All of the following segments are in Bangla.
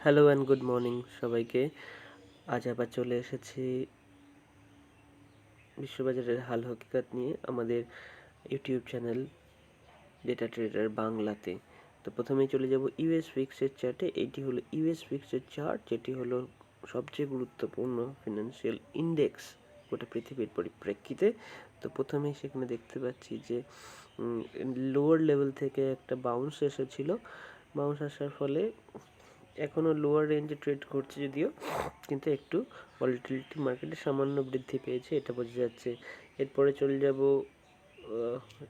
হ্যালো অ্যান্ড গুড মর্নিং সবাইকে। আজ আবার চলে এসেছি বিশ্ববাজারের হাল হকিকত নিয়ে আমাদের ইউটিউব চ্যানেল ডেটা ট্রেডার বাংলাতে। তো প্রথমেই চলে যাব ইউএস ফিক্সের চার্টে। এইটি হলো ইউএস ফিক্সের চার্ট, যেটি হলো সবচেয়ে গুরুত্বপূর্ণ ফিনান্সিয়াল ইন্ডেক্স গোটা পৃথিবীর পরিপ্রেক্ষিতে। তো প্রথমেই সেখানে দেখতে পাচ্ছি যে লোয়ার লেভেল থেকে একটা বাউন্স এসেছিল। বাউন্স আসার ফলে এখনও লোয়ার রেঞ্জে ট্রেড করছে যদিও, কিন্তু একটু ভলাটিলিটি মার্কেটে সামান্য বৃদ্ধি পেয়েছে, এটা বোঝা যাচ্ছে। এরপরে চলে যাব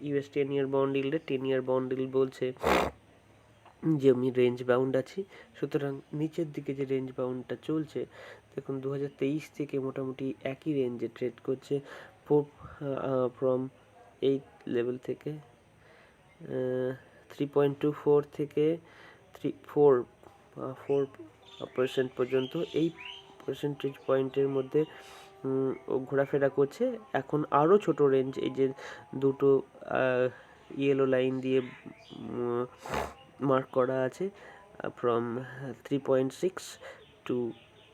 ইউএস 10 ইয়ার বন্ড ইল্ডে। 10 ইয়ার বন্ড ইল্ড বলছে যে আমি রেঞ্জ বাউন্ড আছি, সুতরাং নিচের দিকে যে রেঞ্জ বাউন্ডটা চলছে, দেখুন 2023 থেকে মোটামুটি একই রেঞ্জে ট্রেড করছে। ফ্রম এই লেভেল থেকে 3.24 থেকে 4% পর্যন্ত এই পার্সেন্টেজ পয়েন্টের মধ্যে ও ঘোরাফেরা করছে। এখন আরও ছোট রেঞ্জ, এই যে দুটো ইয়েলো লাইন দিয়ে মার্ক করা আছে, ফ্রম 3.6 টু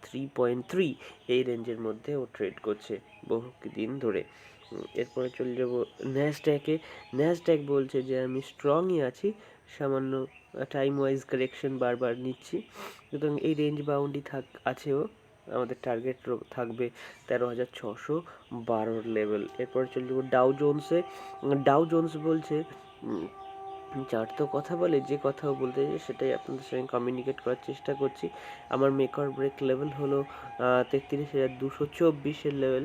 3.3, এই রেঞ্জের মধ্যে ও ট্রেড করছে বহু দিন ধরে। এরপরে চলে যাব ন্যাসড্যাকে। ন্যাসড্যাক বলছে যে আমি স্ট্রংই আছি, সামান্য টাইম ওয়াইজ কারেকশন বারবার নিচ্ছি, সুতরাং এই রেঞ্জ বাউন্ডই আছেও। আমাদের টার্গেট থাকবে 13,612 লেভেল। এরপরে চলে যাবো ডাউ জোন্সে। ডাউ জোন্স বলছে চার্ট তো কথা বলে, যে কথাও বলতে চাই সেটাই আপনাদের সঙ্গে কমিউনিকেট করার চেষ্টা করছি। আমার মেক অর ব্রেক লেভেল হলো 33,224 লেভেল,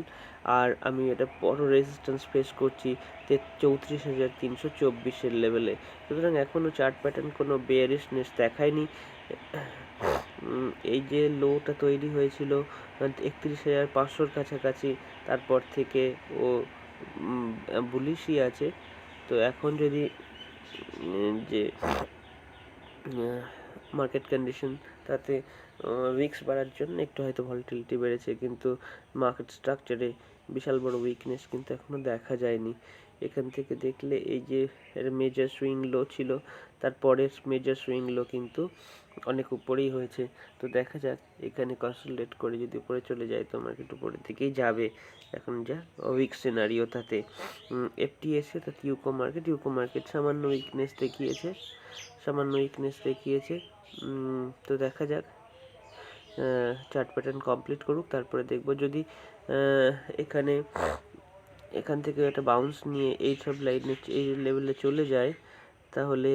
আর আমি এটা বড় রেজিস্ট্যান্স ফেস করছি 34,324 লেভেলে। সুতরাং এখনও চার্ট প্যাটার্ন কোনো বেয়ারিশনেস দেখায়নি। এই যে লোটা তৈরি হয়েছিল 31,500 কাছাকাছি, তারপর থেকে ও বুলিশই আছে। তো এখন যদি যে মার্কেট কন্ডিশন, তাতে উইক্স বাড়ার জন্য একটু হয়তো ভলাটিলিটি বেড়েছে, কিন্তু মার্কেট স্ট্রাকচারে বিশাল বড় উইকনেস কিন্তু এখনও দেখা যায়নি। এখান থেকে দেখলে এই যে মেজর সুইং লো ছিল, তারপরের মেজর সুইং লো কিন্তু অনেক উপরেই হয়েছে। তো দেখা যাক, এখানে কনসলিডেট করে যদি উপরে চলে যায় তো মার্কেট উপরের দিকেই যাবে এখন যা উইক সিনারিও। তাতে এফটিএসি অর্থাৎ ইউকো মার্কেট সামান্য উইকনেস দেখিয়েছে। তো দেখা যাক, চার্ট প্যাটার্ন কমপ্লিট করুক, তারপরে দেখব যদি এখান থেকে একটা বাউন্স নিয়ে এই সব লাইনে এই লেভেলে চলে যায়, তাহলে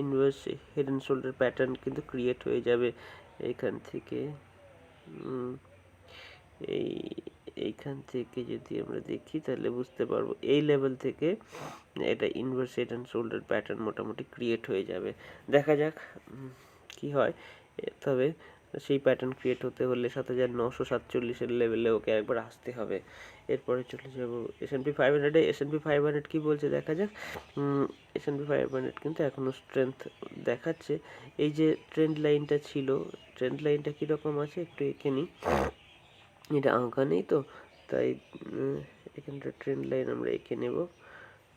inverse head and shoulder pattern কিন্তু ক্রিয়েট হয়ে যাবে এইখান থেকে। এইখান থেকে যদি আমরা দেখি তাহলে বুঝতে পারবো এই লেভেল থেকে এটা inverse head and shoulder pattern মোটামুটি ক্রিয়েট হয়ে যাবে। দেখা যাক কি হয়। তবে সেই প্যাটার্ন ক্রিয়েট হতে হলে 7,947 লেভেলে ওকে একবার আসতে হবে। এরপরে চলে যাব S&P 500-এ। S&P 500 কি বলছে দেখা যাক। S&P 500 কিন্তু এখনও স্ট্রেংথ দেখাচ্ছে। এই যে ট্রেন্ড লাইনটা ছিল, ট্রেন্ড লাইনটা কীরকম আছে একটু এঁকে নিই। এটা আঁকা নেই তো, তাই এখানটা ট্রেন্ড লাইন আমরা এঁকে নেব।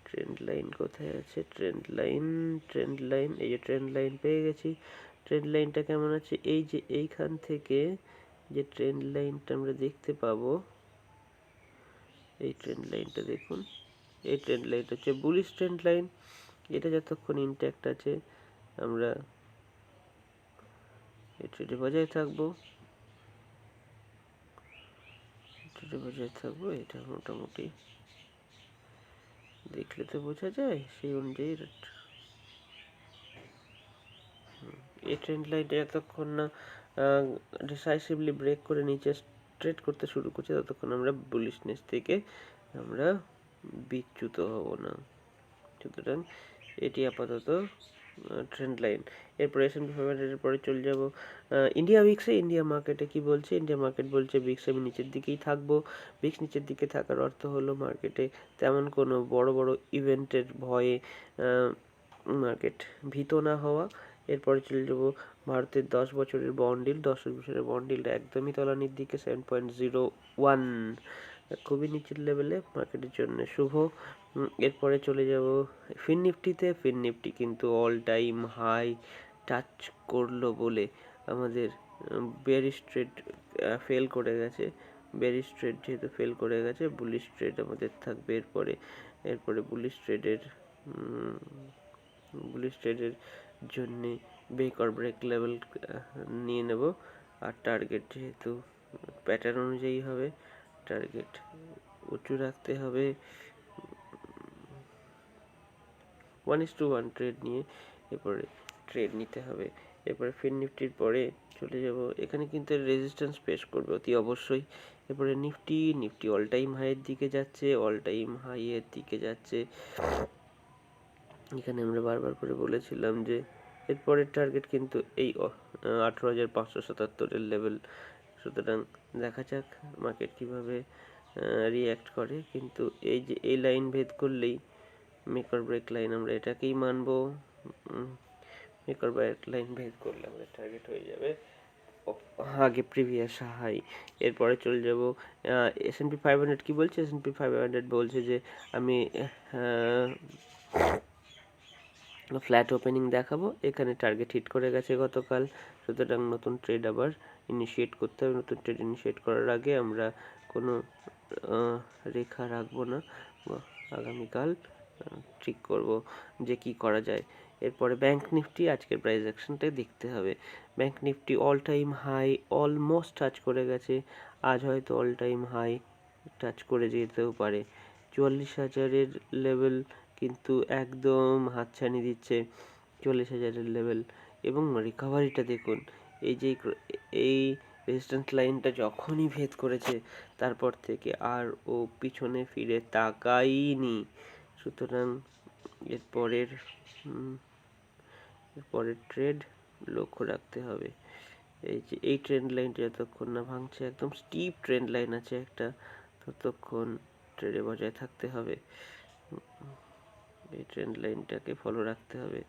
ট্রেন্ড লাইন কোথায় আছে? ট্রেন্ড লাইন এই যে ট্রেন্ড লাইন পেয়ে গেছি। ট্রেন্ড লাইনটা কেমন আছে? এই যে এইখান থেকে যে ট্রেন্ড লাইনটা আমরা দেখতে পাবো, এই ট্রেন্ড লাইনটা দেখুন, এই ট্রেন্ড লাইনটা হচ্ছে বুলিশ ট্রেন্ড লাইন। এটা যতক্ষণ ইনট্যাক্ট আছে আমরা এই ট্রেডে বজায় থাকবো, এটা মোটামুটি দেখলে তো বোঝা যায় সেই অনুযায়ী। এই ট্রেন্ড লাইনটা যতক্ষণ না ডিসাইসিভলি ব্রেক করে নিচে ট্রেড করতে শুরু করছে, ততক্ষণ আমরা বুলিশনেস থেকে আমরা বিচ্যুত হব না। সুতরাং এটি আপাতত ট্রেন্ড লাইন। এরপরে S&P 500-এর পরে চলে যাব ইন্ডিয়া উইক্সে। ইন্ডিয়া মার্কেটে কি বলছে? ইন্ডিয়া মার্কেট বলছে বিক্স আমি নিচের দিকেই থাকবো। বিক্স নিচের দিকে থাকার অর্থ হলো মার্কেটে তেমন কোনো বড় বড় ইভেন্টের ভয়ে মার্কেট ভীত না হওয়া। এরপরে চলে যাব ভারতের 10 বছরের বন্ড ইল্ড। 10 বছরের বন্ড ইল্ড একদমই তলানির দিকে, 7.01, খুবই নিচের লেভেলে, মার্কেটের জন্য শুভ। এরপরে চলে যাব ফিন নিফটিতে। ফিন নিফটি কিন্তু অল টাইম হাই টাচ করলো বলে আমাদের বেয়ারিশ ট্রেড ফেল করে গেছে। বেয়ারিশ ট্রেড যেহেতু ফেল করে গেছে, বুলিশ ট্রেড আমাদের থাকবে এরপরে বুলিশ ট্রেডের জন্যে বেক অর ব্রেক লেভেল নিয়ে নেব। আর টার্গেট যেহেতু প্যাটার্ন অনুযায়ী হবে, টার্গেট উঁচু রাখতে হবে। 1:1 ট্রেড নিয়ে এরপরে ট্রেড নিতে হবে। এরপরে ফিন নিফটির পরে চলে যাব, এখানে কিন্তু রেজিস্ট্যান্স পেশ করবে অতি অবশ্যই। এরপরে নিফটি অল টাইম হাইয়ের দিকে যাচ্ছে, এখানে আমরা বারবার করে বলেছিলাম যে এরপরের টার্গেট কিন্তু এই 18,577 লেভেল। সুতরাং দেখা যাক মার্কেট কিভাবে রিঅ্যাক্ট করে। কিন্তু এই যে এই লাইন ভেদ করলেই মেক অর ব্রেক লাইন, আমরা এটাকেই মানবো। মেক অর ব্রেক লাইন ভেদ করলে আমাদের টার্গেট হয়ে যাবে আগে প্রিভিয়াস হাই। এরপরে চলে যাব S&P 500 কি বলছে। S&P 500 বলছে যে আমি ফ্ল্যাট ওপেনিং দেখাবো। এখানে টার্গেট হিট করে গেছে গতকাল, সুতরাং নতুন ট্রেড আবার ইনিশিয়েট করতে হবে। নতুন ট্রেড ইনিশিয়েট করার আগে আমরা কোনো রেখা রাখবো না, আগামীকাল ঠিক করব যে কি করা যায়। এরপরে ব্যাংক নিফটি আজকের প্রাইস অ্যাকশনটা দেখতে হবে। Bank Nifty all time high almost touch করে গেছে, আজ হয়তো অল টাইম হাই টাচ করে যেতেও পারে। 44,000-এর লেভেল কিন্তু একদম হাতছানি দিচ্ছে, 40,000-এর লেভেল। এবং রিকভারিটা দেখুন, এই রেজিস্ট্যান্স লাইনটা যখনই ভেদ করেছে তারপর থেকে আর ও পিছনে ফিরে তাকায়নি। সুতরাং এরপরের ট্রেড লক্ষ্য রাখতে হবে। এই ট্রেন্ড লাইনটা যতক্ষণ না ভাঙছে, একদম স্টিপ ট্রেন্ড লাইন আছে একটা, ততক্ষণ ট্রেডে বজায় থাকতে হবে। এই ট্রেন্ড লাইনটাকে ফলো রাখতে হবে।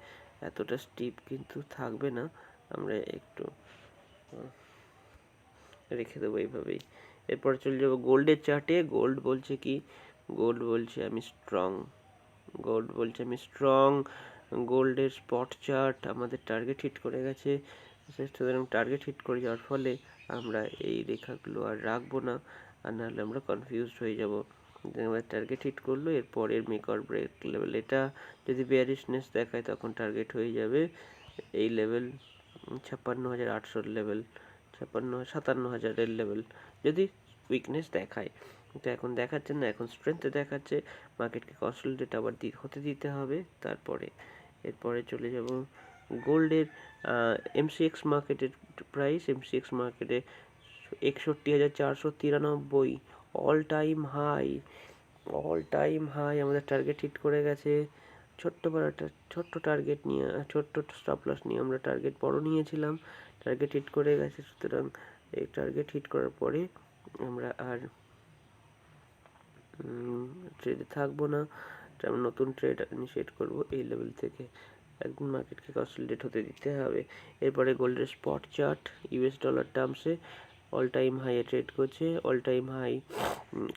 এতটা স্টিপ কিন্তু থাকবে না, আমরা একটু রেখে দেবো এইভাবেই। এরপর চলে যাবো গোল্ডের চার্টে। গোল্ড বলছে আমি স্ট্রং। গোল্ডের স্পট চার্ট আমাদের টার্গেট হিট করে গেছে। সুতরাং টার্গেট হিট করে যাওয়ার ফলে আমরা এই রেখাগুলো আর রাখবো না, আর নাহলে আমরা কনফিউজড হয়ে যাব। আমাদের টার্গেট হিট করলো, এরপরের মেক অর ব্রেক লেভেল এটা যদি বেয়ারিশনেস দেখায় তখন টার্গেট হয়ে যাবে এই লেভেল 56,800 লেভেল, 57,000-এর লেভেল যদি উইকনেস দেখায়। কিন্তু এখন দেখাচ্ছে না, এখন স্ট্রেংথ দেখাচ্ছে। মার্কেটকে কনসলিডেট আবার হতে দিতে হবে। এরপরে চলে যাব গোল্ডের MCX মার্কেটের প্রাইস। MCX মার্কেটে 61,493 অল টাইম হাই আমাদের টার্গেট হিট করে গেছে। ছোট্ট টার্গেট নিয়ে, ছোট্ট স্টপ লস নিয়ে আমরা টার্গেট বড় নিয়েছিলাম, টার্গেট হিট করে গেছে। সুতরাং এই টার্গেট হিট করার পরে আমরা আর ট্রেডে থাকবো না, আমরা নতুন ট্রেড ইনিশিয়েট করব এই লেভেল থেকে। একদিন মার্কেটকে কনসলিডেট হতে দিতে হবে। এরপরে গোল্ডের স্পট চার্ট US ডলার টার্মসে অল টাইম হাইয়ে ট্রেড করছে। অল টাইম হাই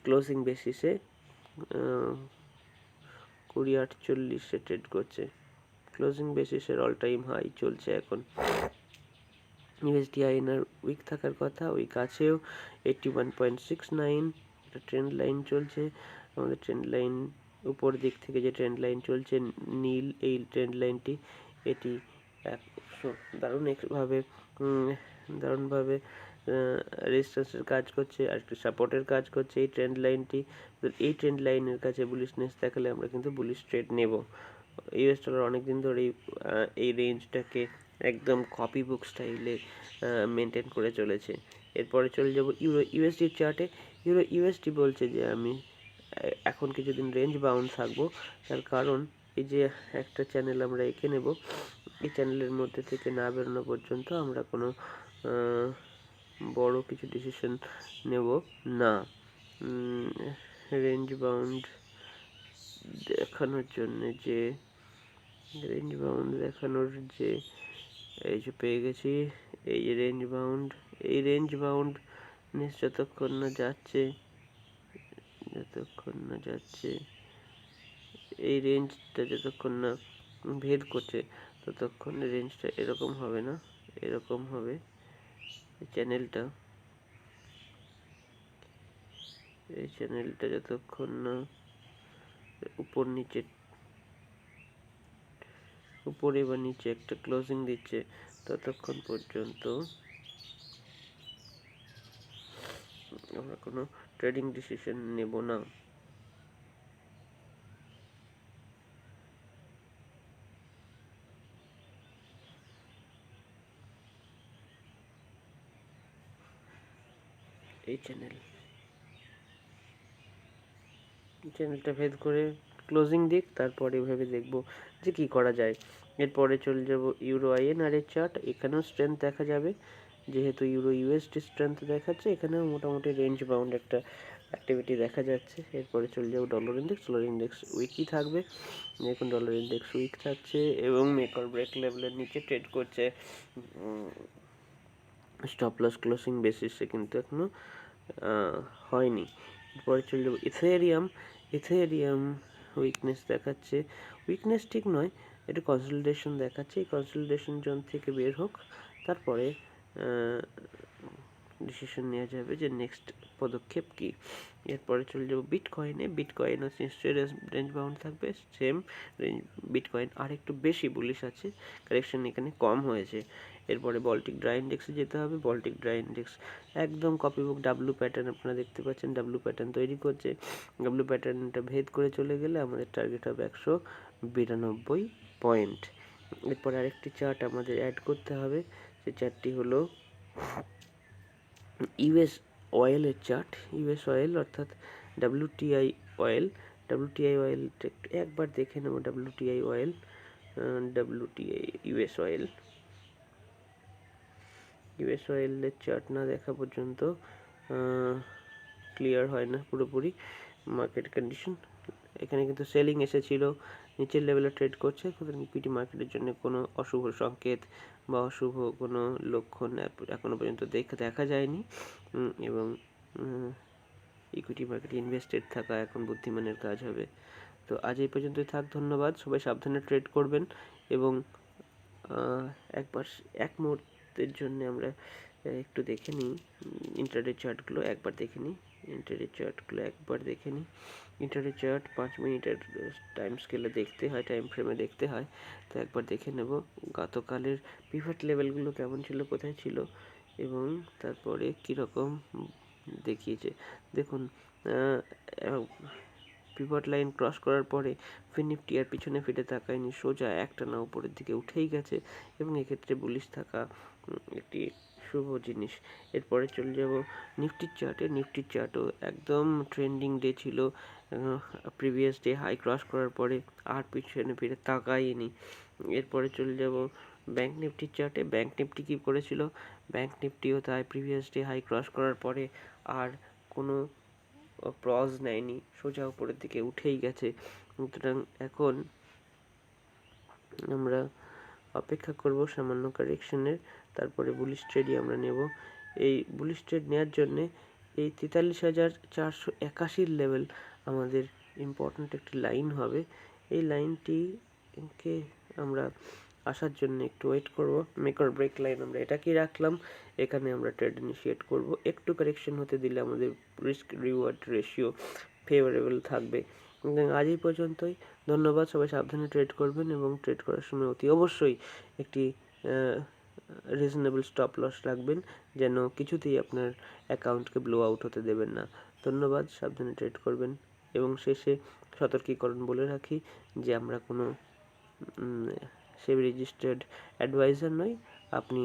ক্লোজিং বেসিসে 20.48 ট্রেড করছে। ক্লোজিং বেসিসের অল টাইম হাই চলছে এখন। USD INR উইক থাকার কথা, উইক আছেও 81.69। একটা ট্রেন্ড লাইন চলছে, আমাদের ট্রেন্ড লাইন উপর দিক থেকে যে ট্রেন্ড লাইন চলছে নীল, এই ট্রেন্ড লাইনটি এটি দারুণভাবে রেজিস্ট্যান্সের কাজ করছে আর একটি সাপোর্টের কাজ করছে এই ট্রেন্ড লাইনটি। এই ট্রেন্ড লাইনের কাছে বুলিশনেস দেখালে আমরা কিন্তু বুলিশ ট্রেড নেব। US ডলার অনেকদিন ধরে এই রেঞ্জটাকে একদম কপি বুক স্টাইলে মেনটেন করে চলেছে। এরপরে চলে যাব USD চার্টে। USD বলছে যে আমি এখন কিছুদিন রেঞ্জ বাউন্ড থাকবো। তার কারণ এই যে একটা চ্যানেল আমরা এঁকে নেব, এই চ্যানেলের মধ্যে থেকে না বেরোনো পর্যন্ত আমরা কোনো বড় কিছু ডিসিশন নেব না। রেঞ্জ বাউন্ড দেখানোর যে এই যে পেয়ে গেছি, এই যে রেঞ্জ বাউন্ড যতক্ষণ না যাচ্ছে এই রেঞ্জটা যতক্ষণ না ভেদ করছে ততক্ষণ রেঞ্জটা এরকম হবে না, এরকম হবে। এই চ্যানেলটা যতক্ষণ না উপরে বা নিচে একটা ক্লোজিং দিচ্ছে ততক্ষণ পর্যন্ত আমরা কোনো ট্রেডিং ডিসিশন নেব না। এই চ্যানেলটা ভেদ করে ক্লোজিং দিক, তারপরে ভেবে দেখব যে কি করা যায়। এরপরে চলে যাব ইউরো INR এর চার্ট। এখানেও স্ট্রেংথ দেখা যাবে, যেহেতু ইউরো USD স্ট্রেংথ দেখাচ্ছে, এখানেও মোটামুটি রেঞ্জ বাউন্ড একটা অ্যাক্টিভিটি দেখা যাচ্ছে। এরপরে চলে যাব ডলার ইন্ডেক্স উইকই থাকবে। দেখুন ডলার ইন্ডেক্স উইক থাকছে এবং মেক অর ব্রেক লেভেলের নিচে ট্রেড করছে। স্টপ লস ক্লোজিং বেসিসে কিন্তু এখনো হয়নি। এরপরে চলে যাবো ইথেরিয়াম উইকনেস দেখাচ্ছে, উইকনেস ঠিক নয়, এটা কনসলিডেশন দেখাচ্ছে। এই কনসলিডেশন জোন থেকে বের হোক, তারপরে ডিসিশন নেওয়া যাবে যে নেক্সট পদক্ষেপ কি। এরপরে চলে যাবো বিটকয়েন নিশ্চয়ই রেঞ্জ বাউন্ড থাকবে, সেম রেঞ্জ। বিটকয়েন আর একটু বেশি বুলিশ আছে, কারেকশন এখানে কম হয়েছে। এরপরে বল্টিক ড্রাই ইন্ডেক্সে যেতে হবে। বল্টিক ড্রাই ইন্ডেক্স একদম কপি বুক ডাব্লু প্যাটার্ন, আপনারা দেখতে পাচ্ছেন ডাব্লু প্যাটার্ন তৈরি করছে। ডাব্লু প্যাটার্নটা ভেদ করে চলে গেলে আমাদের টার্গেট হবে 192 পয়েন্ট। এরপরে আরেকটি চার্ট আমাদের অ্যাড করতে হবে, সেই চার্টটি হলো ইউএস অয়েলের চার্ট। ইউএস অয়েল অর্থাৎ WTI অয়েল। WTI অয়েলটা একবার দেখে নেব। WTI অয়েল, WTI ইউএস অয়েলের চার্ট না দেখা পর্যন্ত ক্লিয়ার হয় না পুরোপুরি মার্কেট কন্ডিশন। এখানে কিন্তু সেলিং এসেছিল, নিচের লেভেলে ট্রেড করছে, সুতরাং ইকুইটি মার্কেটের জন্য কোনো অশুভ সংকেত বা অশুভ কোনো লক্ষণ এখনো পর্যন্ত দেখা যায়নি। এবং ইকুইটি মার্কেটে ইনভেস্টেড থাকা এখন বুদ্ধিমানের কাজ হবে। তো আজ এই পর্যন্তই থাক, ধন্যবাদ। সবাই সাবধানে ট্রেড করবেন এবং এক মুহূর্তের জন্য আমরা একটু দেখে নিই ইন্টারডে চার্টগুলো একবার দেখে নিই। ইন্টারডে চার্ট 5 মিনিটের টাইম স্কেলে দেখতে হয়, টাইম ফ্রেমে দেখতে হয়। তো একবার দেখে নেব গতকালের পিভট লেভেলগুলো কেমন ছিল, কোথায় ছিল এবং তারপরে কীরকম দেখিয়েছে। দেখুন পিভট লাইন ক্রস করার পরে নিফটি আর পিছনে ফিরে তাকায়নি, সোজা একটানা উপরের দিকে উঠেই গেছে এবং এক্ষেত্রে বুলিশ থাকা একটি শুভ জিনিস। এরপরে চলে যাব নিফটির চার্টও একদম ট্রেন্ডিং ডে ছিল। প্রিভিয়াস ডে হাই ক্রস করার পরে আর পিছনে ফিরে তাকায়নি। এরপরে চলে যাব ব্যাঙ্ক নিফটির চার্টে। ব্যাঙ্ক নিফটি কী করেছিল, ব্যাঙ্ক নিফটিও তাই প্রিভিয়াস ডে হাই ক্রস করার পরে আর কোনো পজ নেয়নি, সোজা উপরের দিকে উঠেই গেছে। সুতরাং এখন আমরা অপেক্ষা করব সামান্য কারেকশনের, তারপরে বুলিশ ট্রেডই আমরা নেব। এই বুলিশ ট্রেড নেওয়ার জন্যে এই 43,481 লেভেল আমাদের ইম্পর্ট্যান্ট একটি লাইন হবে। এই লাইনটিকে আমরা আসার জন্য একটু ওয়েট করব। মেক অর ব্রেক লাইন আমরা এটাকেই রাখলাম, এখানে আমরা ট্রেড ইনিশিয়েট করব। একটু কারেকশন হতে দিলে আমাদের রিস্ক রিওয়ার্ড রেশিও ফেভারেবল থাকবে। আজ এই পর্যন্তই, ধন্যবাদ। সবাই সাবধানে ট্রেড করবেন এবং ট্রেড করার সময় অতি অবশ্যই একটি রিজনেবল স্টপ লস রাখবেন, যেন কিছুতেই আপনার অ্যাকাউন্টকে ব্লো আউট হতে দেবেন না। ধন্যবাদ, সাবধানে ট্রেড করবেন। এবং শেষে সতর্কীকরণ বলে রাখি যে আমরা কোনো সেবি রেজিস্টার্ড অ্যাডভাইজার নই। আপনি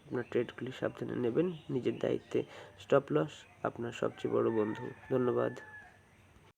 আপনার ট্রেডগুলি সাবধানে নেবেন নিজের দায়িত্বে। স্টপ লস আপনার সবচেয়ে বড় বন্ধু। ধন্যবাদ।